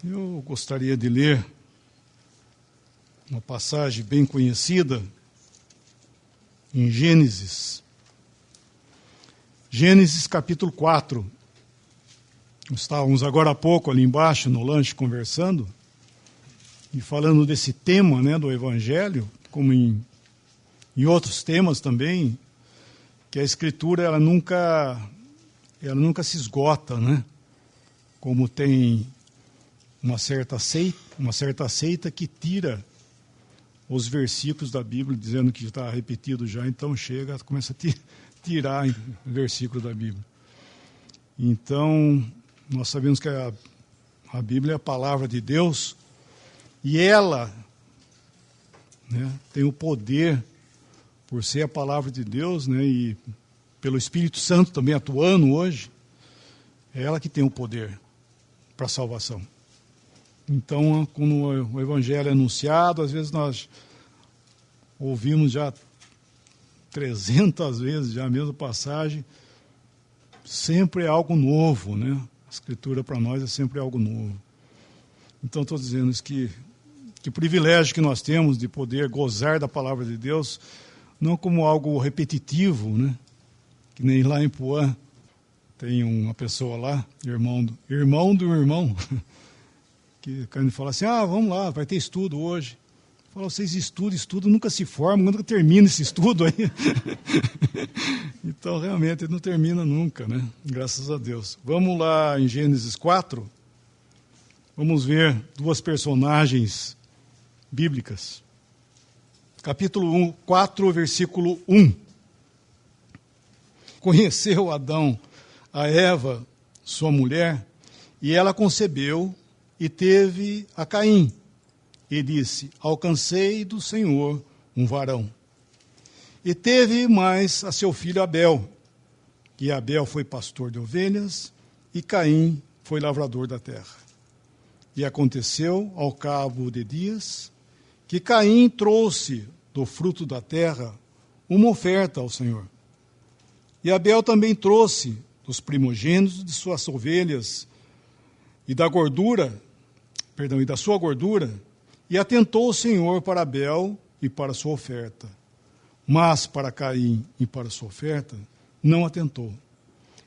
Eu gostaria de ler uma passagem bem conhecida em Gênesis. Gênesis capítulo 4. Estávamos agora há pouco ali embaixo no lanche conversando e falando desse tema, né, do Evangelho, como em outros temas também, que a Escritura ela nunca se esgota, né? Como tem uma certa seita que tira os versículos da Bíblia, dizendo que está repetido já, então começa a tirar versículos da Bíblia. Então, nós sabemos que a Bíblia é a palavra de Deus e ela, né, tem o poder, por ser a palavra de Deus, né, e pelo Espírito Santo também atuando hoje, é ela que tem o poder para a salvação. Então, quando o Evangelho é anunciado, às vezes nós ouvimos já 300 vezes já a mesma passagem, sempre é algo novo, né? A Escritura para nós é sempre algo novo. Então, estou dizendo isso que privilégio que nós temos de poder gozar da palavra de Deus, não como algo repetitivo, né? Que nem lá em Puã, tem uma pessoa lá, irmão do irmão, que quando fala assim, vamos lá, vai ter estudo hoje. Fala, vocês estudam, nunca se formam, nunca termina esse estudo aí. Então, realmente, ele não termina nunca, né? Graças a Deus. Vamos lá em Gênesis 4, vamos ver duas personagens bíblicas. Capítulo 4, versículo 1. Conheceu Adão a Eva, sua mulher, e ela concebeu e teve a Caim. E disse, alcancei do Senhor um varão. E teve mais a seu filho Abel, e Abel foi pastor de ovelhas, e Caim foi lavrador da terra. E aconteceu, ao cabo de dias, que Caim trouxe do fruto da terra uma oferta ao Senhor. E Abel também trouxe dos primogênitos de suas ovelhas e da sua gordura, e atentou o Senhor para Abel e para sua oferta. Mas para Caim e para sua oferta, não atentou.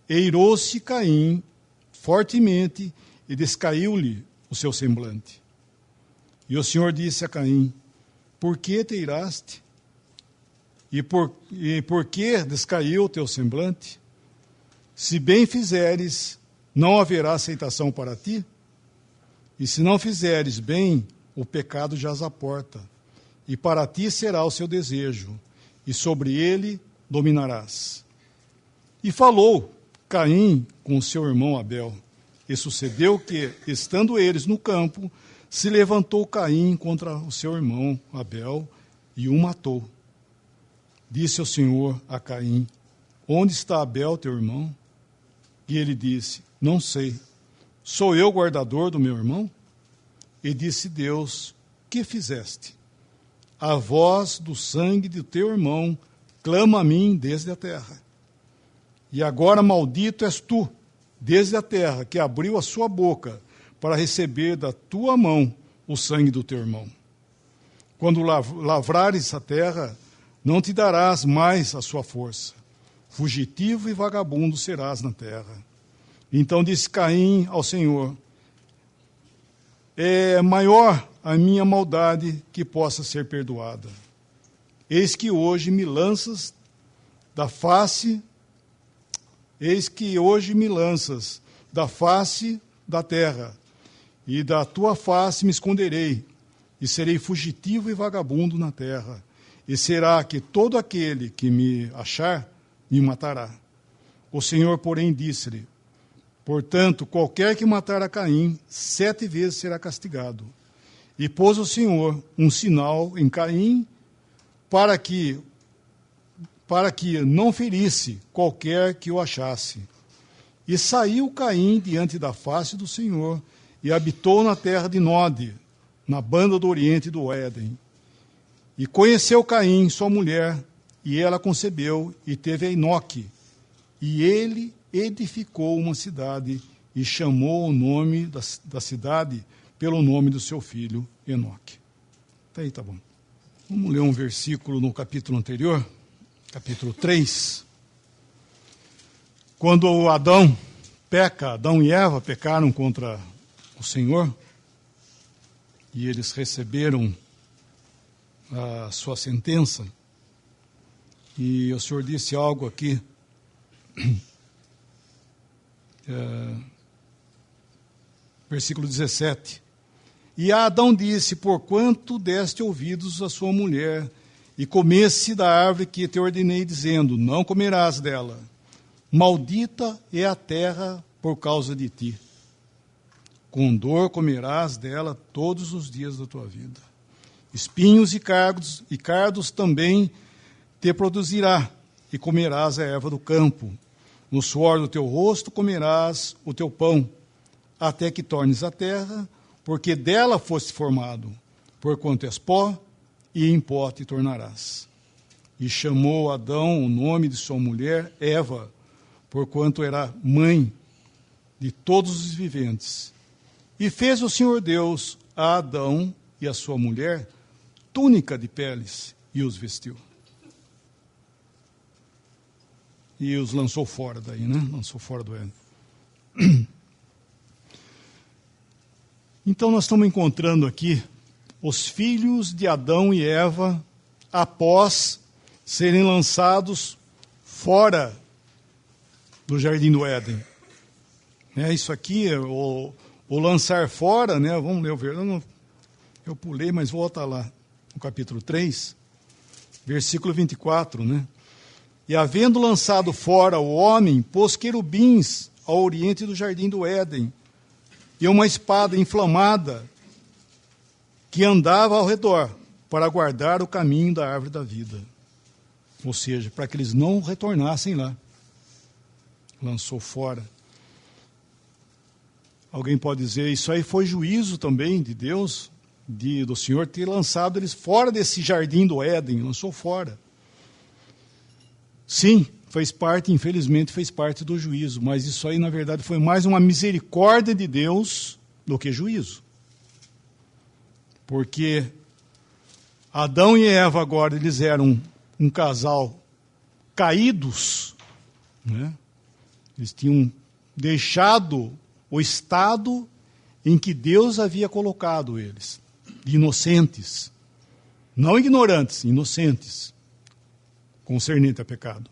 Eirou-se Caim fortemente e descaiu-lhe o seu semblante. E o Senhor disse a Caim, por que te iraste? E por que descaiu o teu semblante? Se bem fizeres, não haverá aceitação para ti? E se não fizeres bem, o pecado jaz à porta, e para ti será o seu desejo, e sobre ele dominarás. E falou Caim com o seu irmão Abel. E sucedeu que, estando eles no campo, se levantou Caim contra o seu irmão Abel e o matou. Disse o Senhor a Caim, onde está Abel, teu irmão? E ele disse, não sei, sou eu guardador do meu irmão? E disse Deus, que fizeste? A voz do sangue do teu irmão clama a mim desde a terra. E agora maldito és tu, desde a terra, que abriu a sua boca para receber da tua mão o sangue do teu irmão. Quando lavrares a terra, não te darás mais a sua força. Fugitivo e vagabundo serás na terra. Então disse Caim ao Senhor, é maior a minha maldade que possa ser perdoada. Eis que hoje me lanças da face da terra, e da tua face me esconderei, e serei fugitivo e vagabundo na terra. E será que todo aquele que me achar, me matará. O Senhor, porém, disse-lhe, portanto, qualquer que matar a Caim, 7 vezes será castigado. E pôs o Senhor um sinal em Caim, para que não ferisse qualquer que o achasse. E saiu Caim diante da face do Senhor, e habitou na terra de Nod, na banda do oriente do Éden. E conheceu Caim, sua mulher, e ela concebeu, e teve a Enoque. E ele edificou uma cidade, e chamou o nome da cidade pelo nome do seu filho Enoque. Tá aí, tá bom. Vamos ler um versículo no capítulo anterior, capítulo 3. Quando Adão e Eva pecaram contra o Senhor, e eles receberam a sua sentença, e o Senhor disse algo aqui, versículo 17. E Adão disse: porquanto deste ouvidos à sua mulher, e comesse da árvore que te ordenei, dizendo: não comerás dela. Maldita é a terra por causa de ti. Com dor comerás dela todos os dias da tua vida. Espinhos e cardos também te produzirá, e comerás a erva do campo. No suor do teu rosto comerás o teu pão, até que tornes a terra, porque dela foste formado, porquanto és pó, e em pó te tornarás. E chamou Adão o nome de sua mulher Eva, porquanto era mãe de todos os viventes. E fez o Senhor Deus a Adão e a sua mulher túnica de peles, e os vestiu. E os lançou fora daí, né? Lançou fora do Éden. Então nós estamos encontrando aqui os filhos de Adão e Eva após serem lançados fora do Jardim do Éden. Isso aqui, o lançar fora, né? Vamos ler o versículo. Eu pulei, mas volta lá, no capítulo 3, versículo 24, né? E havendo lançado fora o homem, pôs querubins ao oriente do Jardim do Éden, e uma espada inflamada que andava ao redor, para guardar o caminho da árvore da vida. Ou seja, para que eles não retornassem lá. Lançou fora. Alguém pode dizer, isso aí foi juízo também de Deus, do Senhor ter lançado eles fora desse Jardim do Éden, lançou fora. Sim, fez parte, infelizmente, fez parte do juízo, mas isso aí, na verdade, foi mais uma misericórdia de Deus do que juízo. Porque Adão e Eva agora, eles eram um casal caídos, né? Eles tinham deixado o estado em que Deus havia colocado eles, inocentes, não ignorantes, inocentes, concernente a pecado.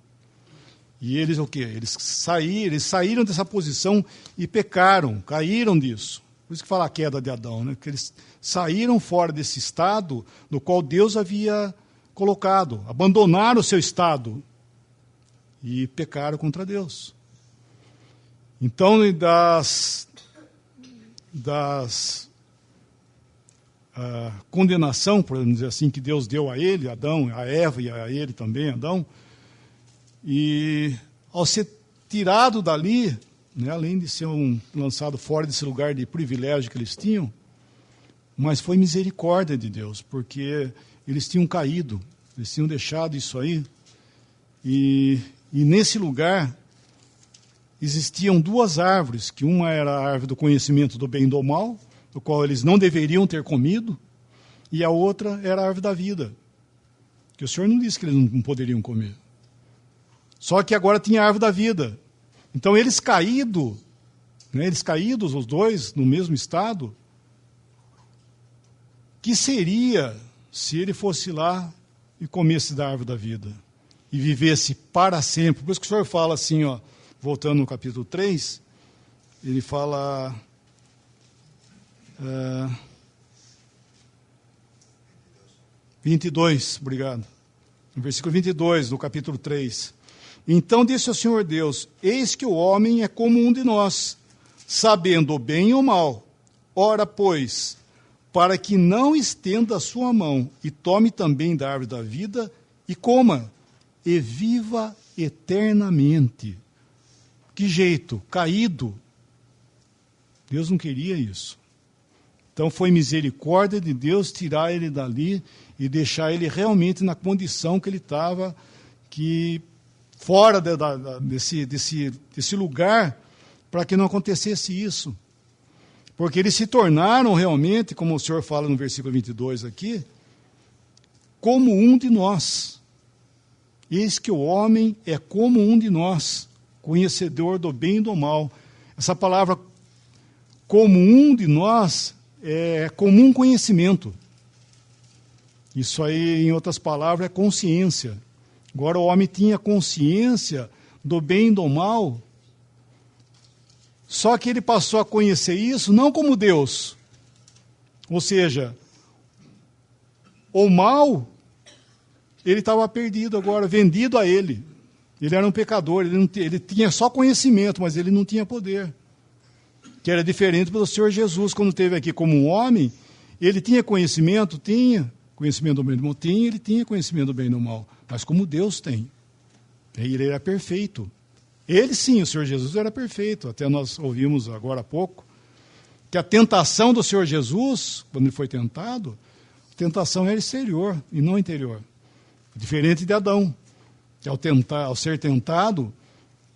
E eles o quê? Eles saíram dessa posição e pecaram, caíram disso. Por isso que fala a queda de Adão, né? Porque eles saíram fora desse estado no qual Deus havia colocado, abandonaram o seu estado e pecaram contra Deus. Então, condenação, por dizer assim, que Deus deu a ele, Adão, a Eva e a ele também, Adão, e ao ser tirado dali, né, além de ser lançado fora desse lugar de privilégio que eles tinham, mas foi misericórdia de Deus, porque eles tinham caído, eles tinham deixado isso aí, e nesse lugar existiam duas árvores, que uma era a árvore do conhecimento do bem e do mal, do qual eles não deveriam ter comido, e a outra era a árvore da vida, que o Senhor não disse que eles não poderiam comer. Só que agora tinha a árvore da vida. Então eles caídos, os dois, no mesmo estado, que seria se ele fosse lá e comesse da árvore da vida, e vivesse para sempre. Por isso que o Senhor fala assim, ó, voltando no capítulo 3, ele fala... 22, obrigado. No versículo 22 do capítulo 3. Então disse o Senhor Deus: eis que o homem é como um de nós, sabendo o bem e o mal. Ora, pois, para que não estenda a sua mão e tome também da árvore da vida e coma, e viva eternamente. Que jeito? Caído. Deus não queria isso. Então foi misericórdia de Deus tirar ele dali e deixar ele realmente na condição que ele estava, que fora desse lugar, para que não acontecesse isso. Porque eles se tornaram realmente, como o Senhor fala no versículo 22 aqui, como um de nós. Eis que o homem é como um de nós, conhecedor do bem e do mal. Essa palavra como um de nós é comum conhecimento. Isso aí, em outras palavras, é consciência. Agora o homem tinha consciência do bem e do mal, só que ele passou a conhecer isso não como Deus. Ou seja, o mal, ele estava perdido agora, vendido a ele. Ele era um pecador, ele tinha só conhecimento, mas ele não tinha poder. Que era diferente do Senhor Jesus, quando esteve aqui como um homem, ele tinha conhecimento? Tinha. Conhecimento do bem e do mal? Tinha, ele tinha conhecimento do bem e do mal. Mas como Deus tem. Ele era perfeito. Ele sim, o Senhor Jesus era perfeito. Até nós ouvimos agora há pouco que a tentação do Senhor Jesus, quando ele foi tentado, a tentação era exterior e não interior. Diferente de Adão, que ao ser tentado,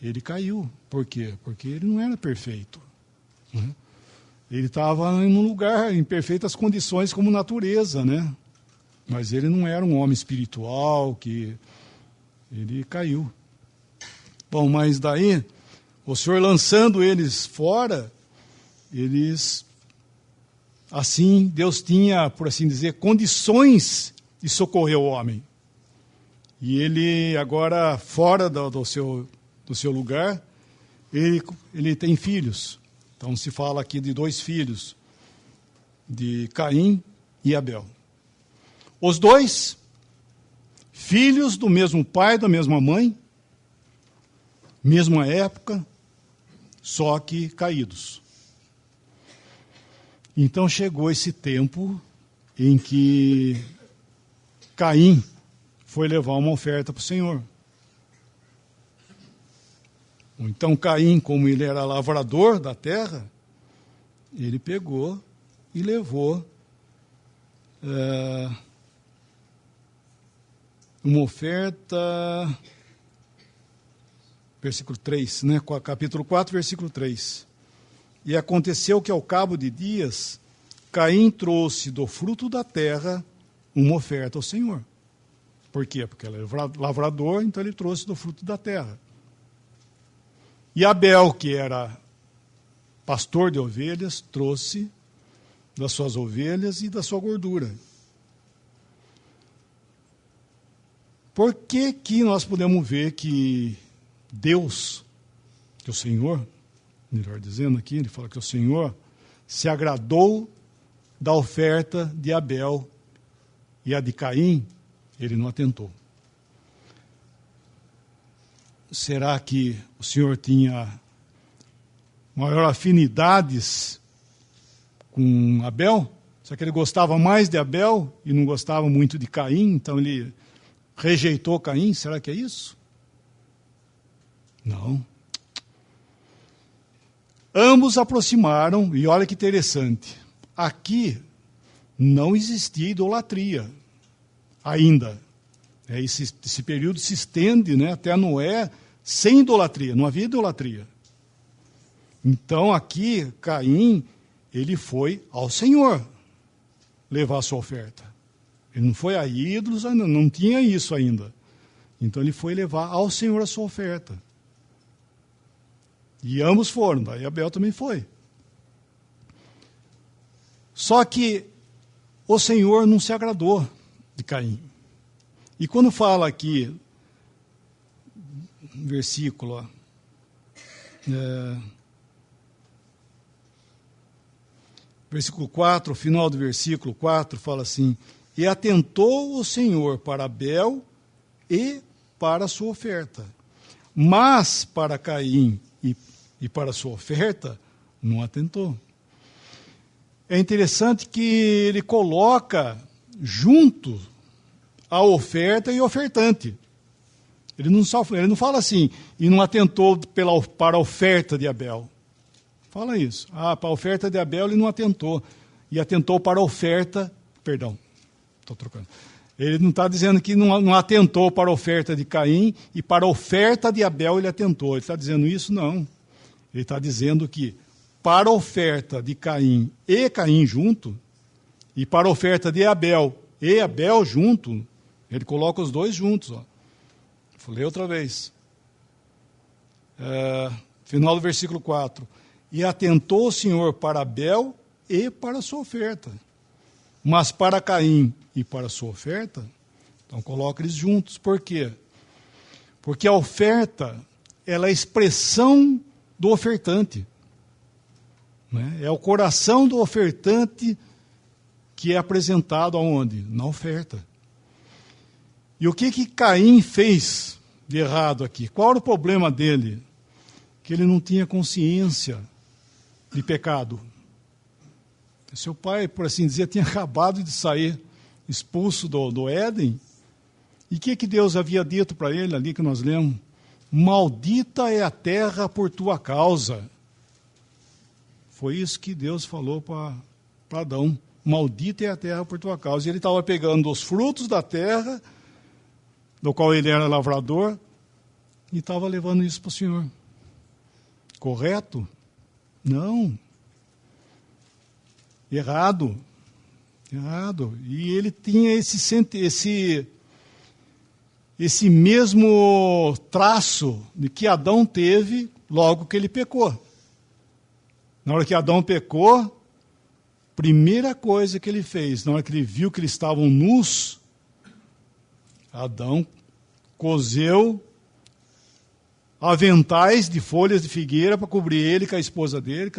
ele caiu. Por quê? Porque ele não era perfeito. Né? Ele estava em um lugar, em perfeitas condições como natureza, né? Mas ele não era um homem espiritual, que ele caiu. Bom, mas daí, o Senhor lançando eles fora, eles, assim, Deus tinha, por assim dizer, condições de socorrer o homem. E ele, agora, fora do seu lugar, ele tem filhos. Então, se fala aqui de 2 filhos, de Caim e Abel. Os 2, filhos do mesmo pai, da mesma mãe, mesma época, só que caídos. Então chegou esse tempo em que Caim foi levar uma oferta para o Senhor. Então Caim, como ele era lavrador da terra, ele pegou e levou uma oferta, versículo 3, né? Capítulo 4, versículo 3. E aconteceu que ao cabo de dias, Caim trouxe do fruto da terra uma oferta ao Senhor. Por quê? Porque ele era lavrador, então ele trouxe do fruto da terra. E Abel, que era pastor de ovelhas, trouxe das suas ovelhas e da sua gordura. Por que que nós podemos ver que Deus, que o Senhor, melhor dizendo aqui, ele fala que o Senhor se agradou da oferta de Abel e a de Caim, ele não atentou. Será que o Senhor tinha maior afinidades com Abel? Será que ele gostava mais de Abel e não gostava muito de Caim, então ele rejeitou Caim? Será que é isso? Não. Ambos aproximaram, e olha que interessante, aqui não existia idolatria ainda. Esse período se estende, né, até Noé, sem idolatria, não havia idolatria. Então aqui, Caim, ele foi ao Senhor levar a sua oferta. Ele não foi a ídolos, não tinha isso ainda. Então ele foi levar ao Senhor a sua oferta. E ambos foram, daí Abel também foi. Só que o Senhor não se agradou de Caim. E quando fala aqui, versículo, versículo 4, o final do versículo 4, fala assim: e atentou o Senhor para Abel e para a sua oferta, mas para Caim e para a sua oferta, não atentou. É interessante que ele coloca junto a oferta e o ofertante. Ele não fala assim, e não atentou para a oferta de Abel. Fala isso. Para a oferta de Abel ele não atentou. E atentou para a oferta, perdão, estou trocando. Ele não está dizendo que não atentou para a oferta de Caim e para a oferta de Abel ele atentou. Ele está dizendo isso? Não. Ele está dizendo que para a oferta de Caim e Caim junto, e para a oferta de Abel e Abel junto, ele coloca os dois juntos. Ó. Falei outra vez. Final do versículo 4. E atentou o Senhor para Abel e para a sua oferta. Mas para Caim e para a sua oferta, então coloca eles juntos. Por quê? Porque a oferta, ela é a expressão do ofertante. Né? É o coração do ofertante que é apresentado aonde? Na oferta. E o que Caim fez de errado aqui? Qual era o problema dele? Que ele não tinha consciência de pecado. Seu pai, por assim dizer, tinha acabado de sair expulso do Éden. E o que Deus havia dito para ele ali que nós lemos? Maldita é a terra por tua causa. Foi isso que Deus falou para Adão. Maldita é a terra por tua causa. E ele estava pegando os frutos da terra, do qual ele era lavrador, e estava levando isso para o Senhor. Correto? Não. Errado. Errado. E ele tinha esse mesmo traço de que Adão teve logo que ele pecou. Na hora que Adão pecou, primeira coisa que ele fez, na hora que ele viu que eles estavam nus, Adão coseu aventais de folhas de figueira para cobrir ele com a esposa dele.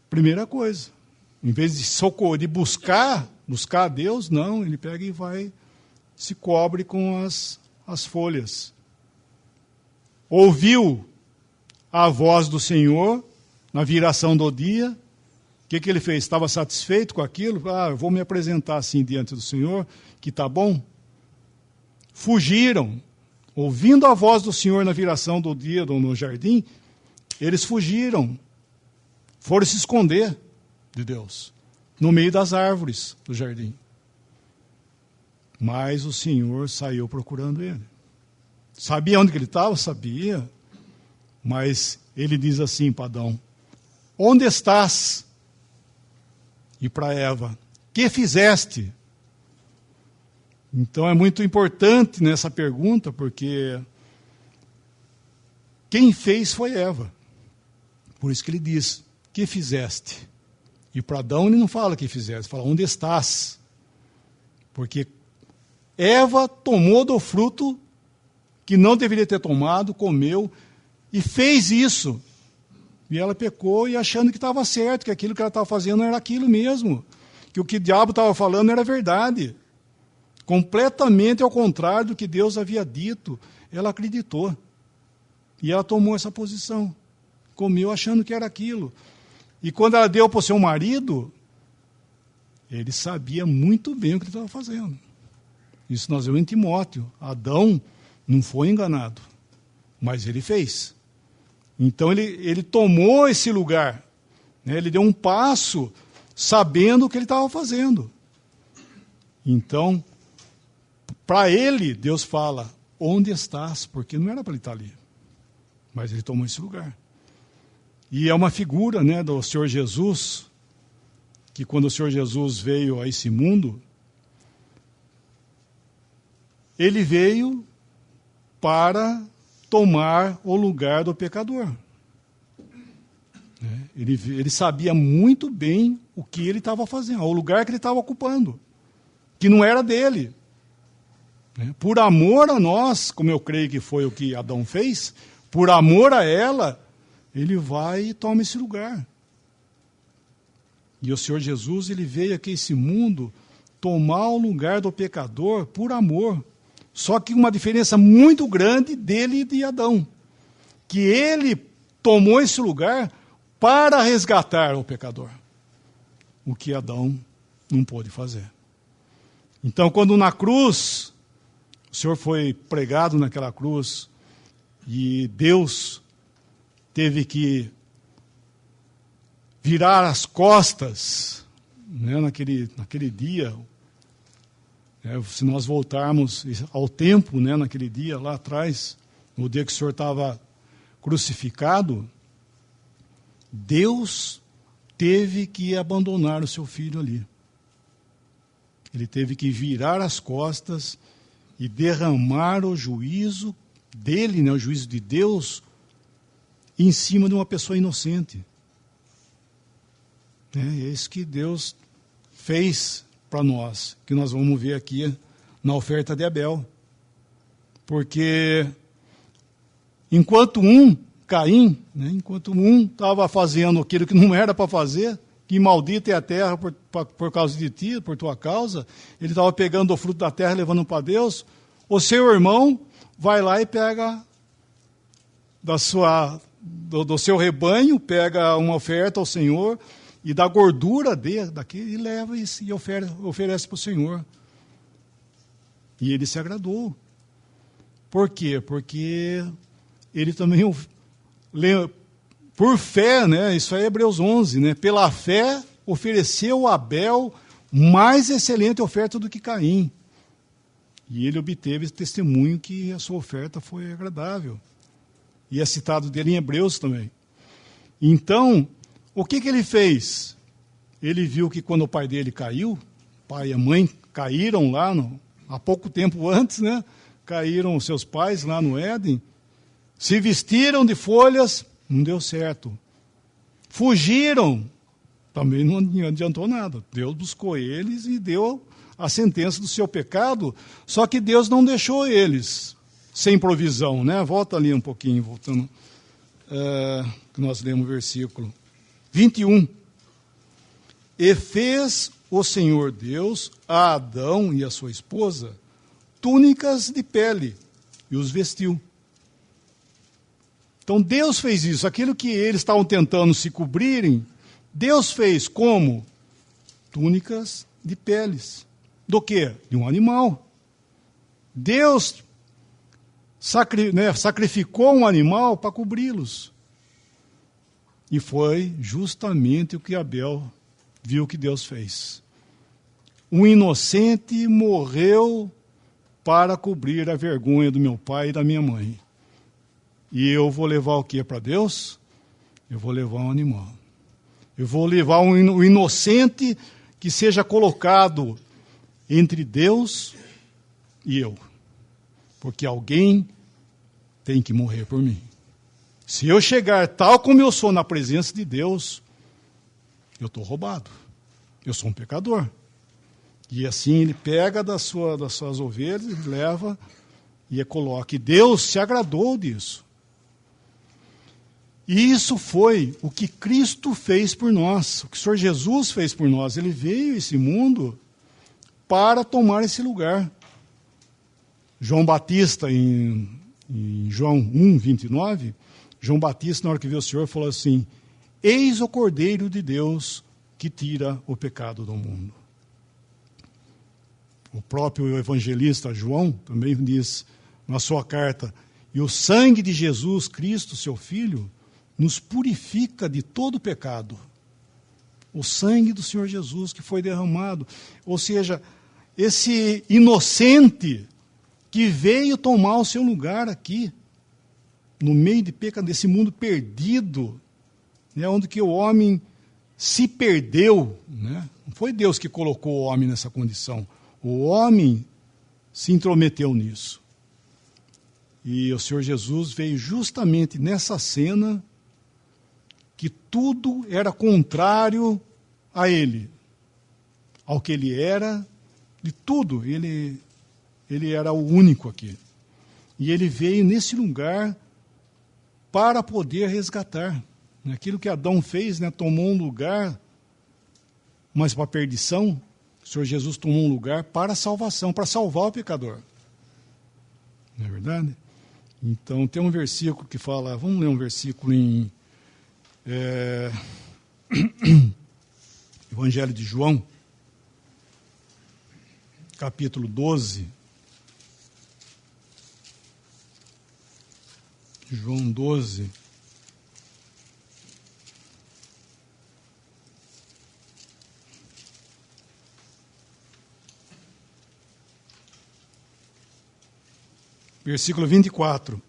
Primeira coisa. Em vez de socorrer, de buscar a Deus, não, ele pega e vai, se cobre com as folhas. Ouviu a voz do Senhor na viração do dia. O que ele fez? Estava satisfeito com aquilo? Eu vou me apresentar assim diante do Senhor, que está bom. Fugiram. Ouvindo a voz do Senhor na viração do dia no jardim, eles fugiram. Foram se esconder de Deus, no meio das árvores do jardim. Mas o Senhor saiu procurando ele. Sabia onde que ele estava? Sabia. Mas ele diz assim para Adão: onde estás? E para Eva: que fizeste? Então é muito importante nessa pergunta, porque quem fez foi Eva. Por isso que ele diz: que fizeste? E para Adão ele não fala que fizeste, fala onde estás? Porque Eva tomou do fruto que não deveria ter tomado, comeu e fez isso. E ela pecou e achando que estava certo, que aquilo que ela estava fazendo era aquilo mesmo, que o que o diabo estava falando era verdade. Completamente ao contrário do que Deus havia dito, ela acreditou. E ela tomou essa posição. Comeu achando que era aquilo. E quando ela deu para o seu marido, ele sabia muito bem o que ele estava fazendo. Isso nós vemos em Timóteo. Adão não foi enganado, mas ele fez. Então ele tomou esse lugar. Né? Ele deu um passo sabendo o que ele estava fazendo. Então, para ele, Deus fala: onde estás? Porque não era para ele estar ali. Mas ele tomou esse lugar. E é uma figura, né, do Senhor Jesus, que quando o Senhor Jesus veio a esse mundo, ele veio para tomar o lugar do pecador. Ele sabia muito bem o que ele estava fazendo, o lugar que ele estava ocupando, que não era dele. Por amor a nós, como eu creio que foi o que Adão fez, por amor a ela, ele vai e toma esse lugar. E o Senhor Jesus, ele veio aqui a esse mundo tomar o lugar do pecador por amor. Só que uma diferença muito grande dele e de Adão, que ele tomou esse lugar para resgatar o pecador, o que Adão não pôde fazer. Então, quando na cruz, o Senhor foi pregado naquela cruz, e Deus teve que virar as costas, né, naquele dia. Se nós voltarmos ao tempo, né, naquele dia lá atrás, no dia que o Senhor estava crucificado, Deus teve que abandonar o seu filho ali. Ele teve que virar as costas e derramar o juízo dele, né, o juízo de Deus, em cima de uma pessoa inocente. É isso que Deus fez para nós, que nós vamos ver aqui na oferta de Abel. Porque enquanto Caim, né, enquanto estava fazendo aquilo que não era para fazer, que maldita é a terra por causa de ti, por tua causa, ele estava pegando o fruto da terra e levando para Deus, o seu irmão vai lá e pega do seu rebanho, pega uma oferta ao Senhor, e da gordura daquele, e leva e oferece para o Senhor. E ele se agradou. Por quê? Porque ele também, por fé, né? Isso aí é Hebreus 11, né? Pela fé ofereceu a Abel mais excelente oferta do que Caim. E ele obteve esse testemunho que a sua oferta foi agradável. E é citado dele em Hebreus também. Então, o que ele fez? Ele viu que quando o pai dele caiu, o pai e a mãe caíram lá, há pouco tempo antes, né? Caíram os seus pais lá no Éden, se vestiram de folhas, não deu certo. Fugiram, também não adiantou nada. Deus buscou eles e deu a sentença do seu pecado, só que Deus não deixou eles sem provisão, né? Volta ali um pouquinho, voltando, que nós lemos o versículo 21. E fez o Senhor Deus a Adão e a sua esposa túnicas de pele e os vestiu. Então Deus fez isso. Aquilo que eles estavam tentando se cobrirem, Deus fez como? Túnicas de peles. Do quê? De um animal. Deus sacrificou um animal para cobri-los. E foi justamente o que Abel viu que Deus fez. Um inocente morreu para cobrir a vergonha do meu pai e da minha mãe. E eu vou levar o que para Deus? Eu vou levar um animal. Eu vou levar um inocente que seja colocado entre Deus e eu. Porque alguém tem que morrer por mim. Se eu chegar tal como eu sou na presença de Deus, eu estou roubado. Eu sou um pecador. E assim ele pega das suas ovelhas, leva e coloca. E Deus se agradou disso. E isso foi o que Cristo fez por nós, o que o Senhor Jesus fez por nós. Ele veio a esse mundo para tomar esse lugar. João Batista, em João 1, 29, João Batista, na hora que viu o Senhor, falou assim: eis o Cordeiro de Deus que tira o pecado do mundo. O próprio evangelista João também diz na sua carta: e o sangue de Jesus Cristo, seu Filho, nos purifica de todo pecado. O sangue do Senhor Jesus que foi derramado. Ou seja, esse inocente que veio tomar o seu lugar aqui, no meio de pecado, desse mundo perdido, né, onde que o homem se perdeu. Né? Não foi Deus que colocou o homem nessa condição. O homem se intrometeu nisso. E o Senhor Jesus veio justamente nessa cena que tudo era contrário a ele, ao que ele era, de tudo. Ele era o único aqui. E ele veio nesse lugar para poder resgatar. Aquilo que Adão fez, né, tomou um lugar, mas para a perdição, o Senhor Jesus tomou um lugar para a salvação, para salvar o pecador. Não é verdade? Então, tem um versículo que fala, vamos ler um versículo em Evangelho de João, capítulo 12. João 12. Versículo 24.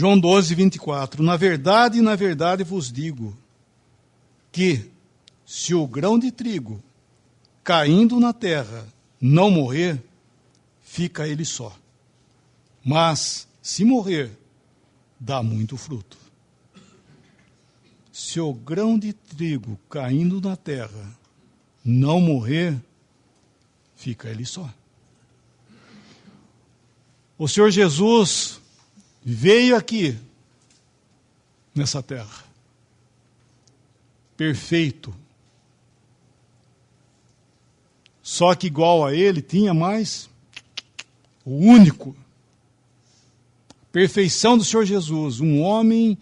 João 12, 24. Na verdade vos digo que, se o grão de trigo caindo na terra não morrer, fica ele só. Mas, se morrer, dá muito fruto. Se o grão de trigo caindo na terra não morrer, fica ele só. O Senhor Jesus veio aqui, nessa terra, perfeito. Só que igual a ele, tinha mais o único. Perfeição do Senhor Jesus, um homem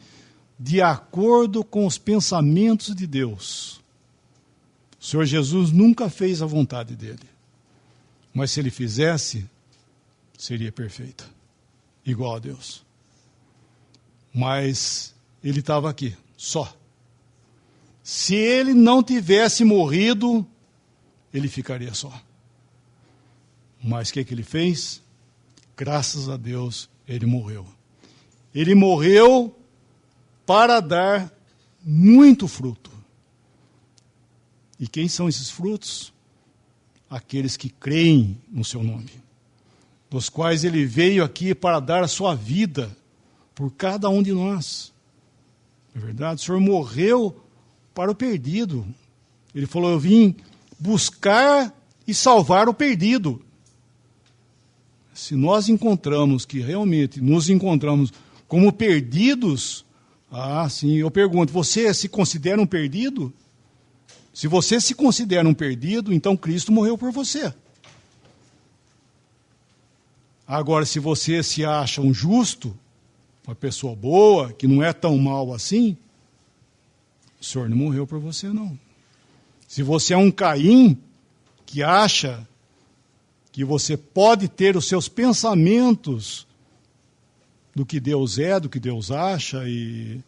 de acordo com os pensamentos de Deus. O Senhor Jesus nunca fez a vontade dele. Mas se ele fizesse, seria perfeito, igual a Deus. Mas ele estava aqui, só. Se ele não tivesse morrido, ele ficaria só. Mas o que ele fez? Graças a Deus, ele morreu. Ele morreu para dar muito fruto. E quem são esses frutos? Aqueles que creem no seu nome, dos quais ele veio aqui para dar a sua vida por cada um de nós. É verdade? O Senhor morreu para o perdido. Ele falou, eu vim buscar e salvar o perdido. Se nós encontramos que realmente nos encontramos como perdidos, sim, eu pergunto, você se considera um perdido? Se você se considera um perdido, então Cristo morreu por você. Agora, se você se acha um justo, uma pessoa boa, que não é tão mal assim, o Senhor não morreu por você, não. Se você é um Caim, que acha que você pode ter os seus pensamentos do que Deus é, do que Deus acha, e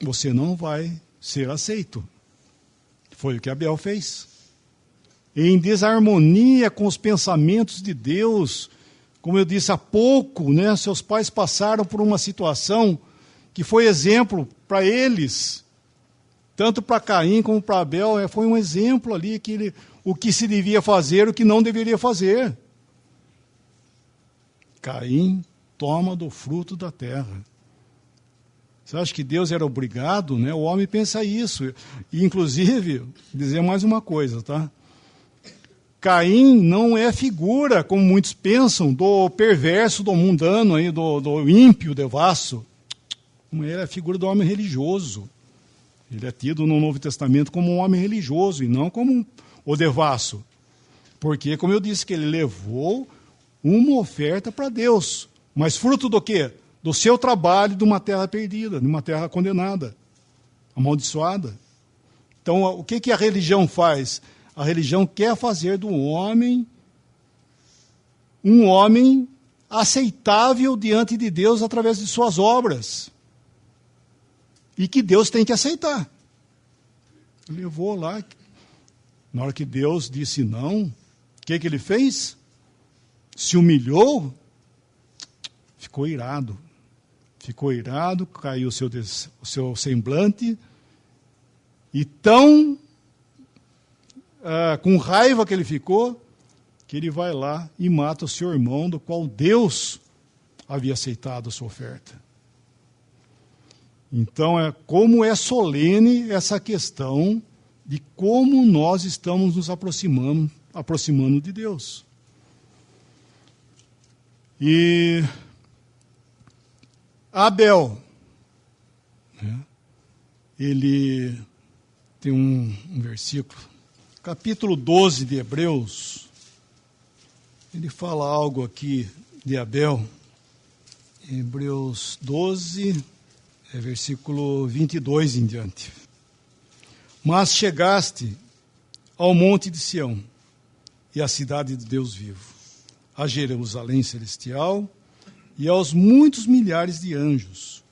você não vai ser aceito. Foi o que Abel fez. Em desarmonia com os pensamentos de Deus, como eu disse há pouco, né, seus pais passaram por uma situação que foi exemplo para eles, tanto para Caim como para Abel, foi um exemplo ali, o que se devia fazer, o que não deveria fazer. Caim toma do fruto da terra. Você acha que Deus era obrigado, né? O homem pensa isso. E, inclusive, dizer mais uma coisa, tá? Caim não é figura, como muitos pensam, do perverso, do mundano, aí, do ímpio, devasso. Ele é a figura do homem religioso. Ele é tido no Novo Testamento como um homem religioso e não como o devasso. Porque, como eu disse, que ele levou uma oferta para Deus. Mas fruto do quê? Do seu trabalho de uma terra perdida, de uma terra condenada, amaldiçoada. Então, o que a religião faz? A religião quer fazer do homem um homem aceitável diante de Deus através de suas obras. E que Deus tem que aceitar. Ele levou lá. Na hora que Deus disse não, o que ele fez? Se humilhou, ficou irado. Ficou irado, caiu o seu semblante, e tão com raiva que ele ficou, que ele vai lá e mata o seu irmão, do qual Deus havia aceitado a sua oferta. Então, como é solene essa questão de como nós estamos nos aproximando de Deus. E Abel, né, ele tem um versículo, capítulo 12 de Hebreus, ele fala algo aqui de Abel, Hebreus 12, versículo 22 em diante. Mas chegaste ao monte de Sião e à cidade de Deus vivo, a Jerusalém celestial, e aos muitos milhares de anjos,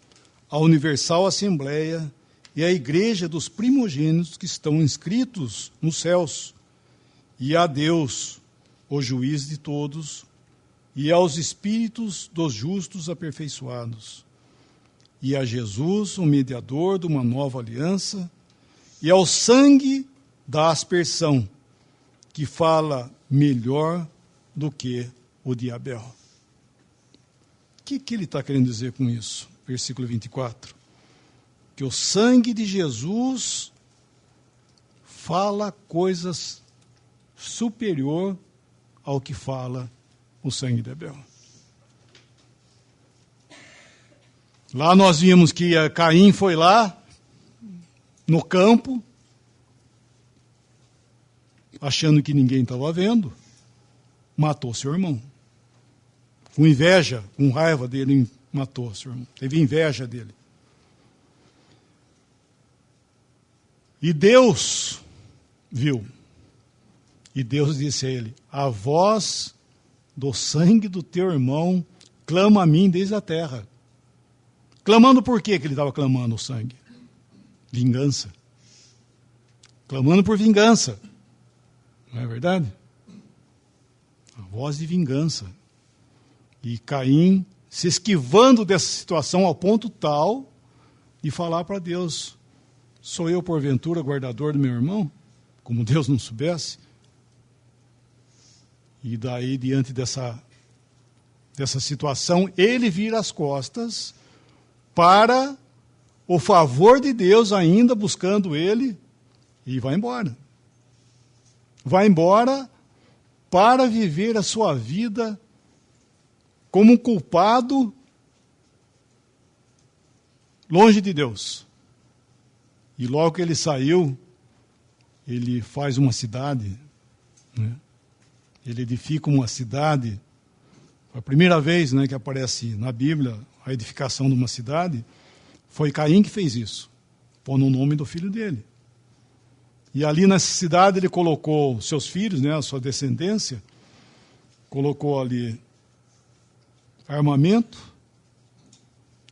à universal assembleia e à igreja dos primogênitos que estão inscritos nos céus, e a Deus, o juiz de todos, e aos espíritos dos justos aperfeiçoados, e a Jesus, o mediador de uma nova aliança, e ao sangue da aspersão, que fala melhor do que o de Abel. O que ele está querendo dizer com isso? Versículo 24. Que o sangue de Jesus fala coisas superior ao que fala o sangue de Abel. Lá nós vimos que Caim foi lá, no campo, achando que ninguém estava vendo, matou seu irmão. Com inveja, com raiva dele, matou seu irmão. Teve inveja dele. E Deus viu. E Deus disse a ele: a voz do sangue do teu irmão clama a mim desde a terra. Clamando por quê que ele estava clamando o sangue? Vingança. Clamando por vingança. Não é verdade? A voz de vingança. E Caim se esquivando dessa situação ao ponto tal de falar para Deus: sou eu porventura guardador do meu irmão? Como Deus não soubesse. E daí, diante dessa situação, ele vira as costas para o favor de Deus, ainda buscando ele, e vai embora. Vai embora para viver a sua vida como um culpado longe de Deus. E logo que ele saiu, ele faz uma cidade, né? Ele edifica uma cidade. A primeira vez, né, que aparece na Bíblia a edificação de uma cidade, foi Caim que fez isso, pondo o nome do filho dele. E ali nessa cidade ele colocou seus filhos, né, a sua descendência, colocou ali armamento,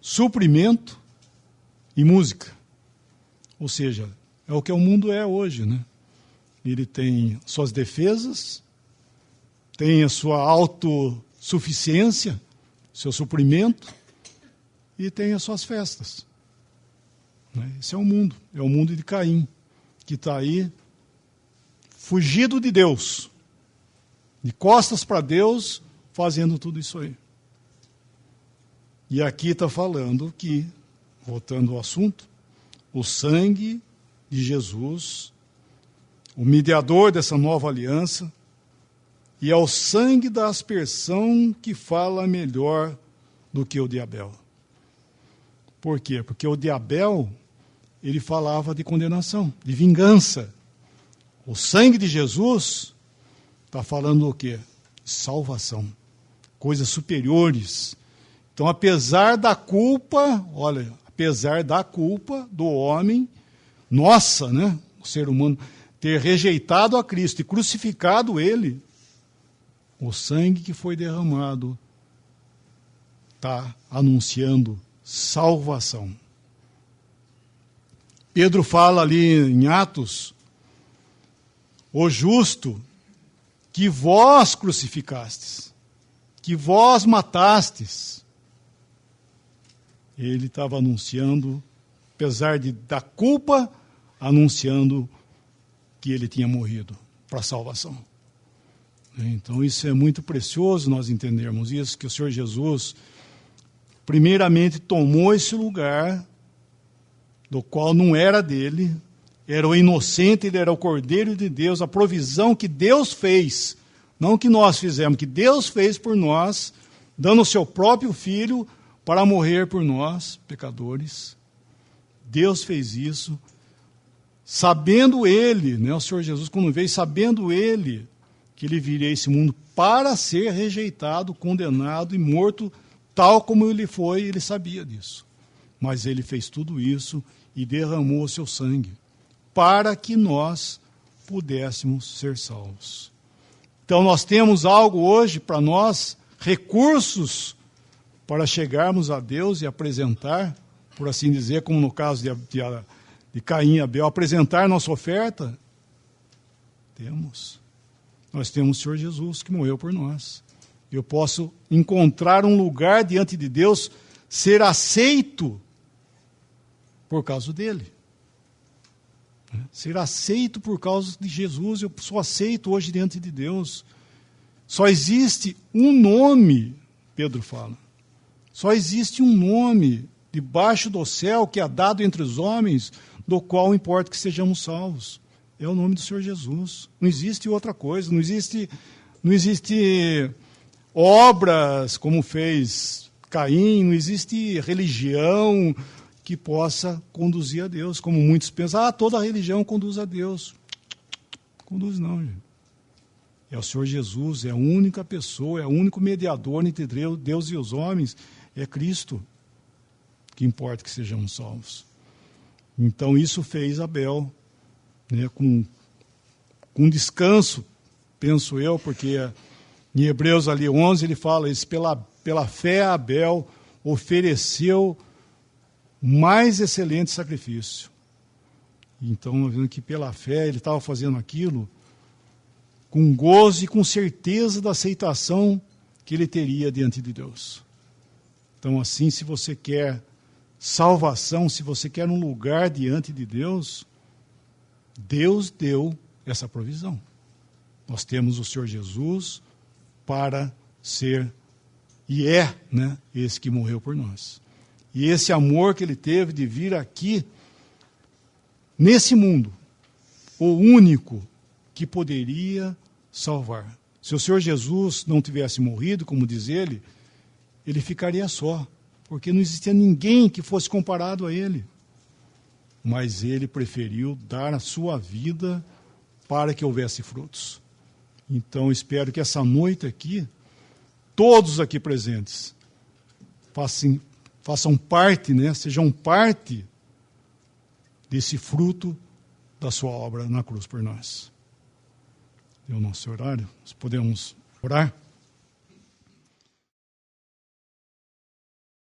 suprimento e música. Ou seja, é o que o mundo é hoje, né? Ele tem suas defesas, tem a sua autossuficiência, seu suprimento, e tem as suas festas. Esse é o mundo de Caim, que está aí fugido de Deus, de costas para Deus, fazendo tudo isso aí. E aqui está falando que, voltando ao assunto, o sangue de Jesus, o mediador dessa nova aliança, e é o sangue da aspersão que fala melhor do que o de Abel. Por quê? Porque o de Abel, ele falava de condenação, de vingança. O sangue de Jesus está falando o quê? Salvação. Coisas superiores. Então, apesar da culpa, olha, apesar da culpa do homem, nossa, né, o ser humano, ter rejeitado a Cristo e crucificado ele, o sangue que foi derramado está anunciando salvação. Pedro fala ali em Atos, o justo que vós crucificastes, que vós matastes. Ele estava anunciando, apesar da culpa, anunciando que ele tinha morrido para a salvação. Então isso é muito precioso nós entendermos isso, que o Senhor Jesus primeiramente tomou esse lugar do qual não era dele, era o inocente, ele era o Cordeiro de Deus, a provisão que Deus fez, não que nós fizemos, que Deus fez por nós, dando o seu próprio Filho para morrer por nós, pecadores. Deus fez isso, sabendo ele, né, o Senhor Jesus quando veio, sabendo ele que ele viria a esse mundo para ser rejeitado, condenado e morto, tal como ele foi, ele sabia disso. Mas ele fez tudo isso e derramou o seu sangue para que nós pudéssemos ser salvos. Então nós temos algo hoje para nós, recursos para chegarmos a Deus e apresentar, por assim dizer, como no caso de Caim e Abel, apresentar nossa oferta. Temos. Nós temos o Senhor Jesus que morreu por nós. eu posso encontrar um lugar diante de Deus, ser aceito por causa dele. Ser aceito por causa de Jesus. Eu sou aceito hoje diante de Deus. Só existe um nome, Pedro fala. Só existe um nome debaixo do céu que é dado entre os homens, do qual importa que sejamos salvos. É o nome do Senhor Jesus. Não existe outra coisa. Não existe obras como fez Caim. Não existe religião que possa conduzir a Deus. Como muitos pensam, toda religião conduz a Deus. Conduz não, gente. É o Senhor Jesus, é a única pessoa, é o único mediador entre Deus e os homens, é Cristo, que importa que sejamos salvos. Então isso fez Abel, né, com descanso, penso eu, porque em Hebreus ali 11 ele fala isso, pela fé Abel ofereceu mais excelente sacrifício. Então, vendo que pela fé ele estava fazendo aquilo com gozo e com certeza da aceitação que ele teria diante de Deus. Então, assim, se você quer salvação, se você quer um lugar diante de Deus, Deus deu essa provisão. Nós temos o Senhor Jesus para ser, e é, né, esse que morreu por nós. E esse amor que ele teve de vir aqui, nesse mundo, o único que poderia salvar. Se o Senhor Jesus não tivesse morrido, como diz ele ficaria só, porque não existia ninguém que fosse comparado a ele. Mas ele preferiu dar a sua vida para que houvesse frutos. Então, espero que essa noite aqui, todos aqui presentes, façam parte, né, sejam parte desse fruto da sua obra na cruz por nós. É o nosso horário, nós podemos orar?